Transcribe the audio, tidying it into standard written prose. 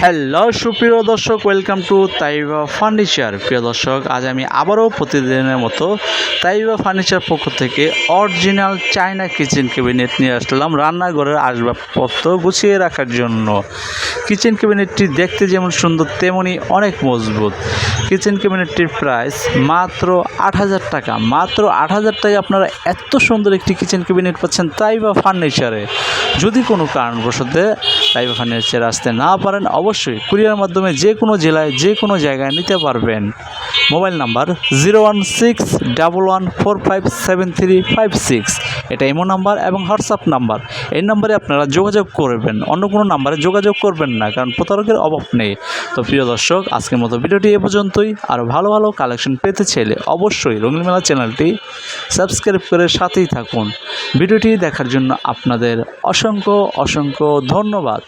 Hello সুপ্রিয় দর্শক, welcome to Taiba furniture. প্রিয় দর্শক, আজ আমি আবারও প্রতিদিনের মতো তাইবা ফার্নিচার পক্ষ থেকে অরিজিনাল চায়না কিচেন ক্যাবিনেট নিয়ে আসলাম রান্নাঘরের আসবাবপত্র গুছিয়ে রাখার জন্য। কিচেন ক্যাবিনেটটি দেখতে যেমন সুন্দর তেমনই অনেক মজবুত। কিচেন ক্যাবিনেটটির প্রাইস মাত্র ৮,০০০ টাকা। মাত্র ৮,০০০ টাকায় আপনারা এত সুন্দর একটি কিচেন ক্যাবিনেট পাচ্ছেন তাইবা ফার্নিচারে। যদি কোনো কারণবশত তাইবা ফার্নিচার আসতে না পারেন, অবশ্যই কুরিয়ার মাধ্যমে যে কোনো জেলায় যে কোনো জায়গায় নিতে পারবেন। Mobile number 01611457356। এটা ইমো নাম্বার এবং হোয়াটসঅ্যাপ নাম্বার। এই নাম্বারে আপনারা যোগাযোগ করবেন, অন্য কোনো নাম্বারে যোগাযোগ করবেন না, কারণ প্রতারকের অভাব নেই। তো প্রিয় দর্শক, আজকের মতো ভিডিওটি এ পর্যন্তই। আরও ভালো ভালো কালেকশন পেতে চাইলে অবশ্যই রঙিন মেলা চ্যানেলটি সাবস্ক্রাইব করে সাথেই থাকুন। ভিডিওটি দেখার জন্য আপনাদের অসংখ্য ধন্যবাদ।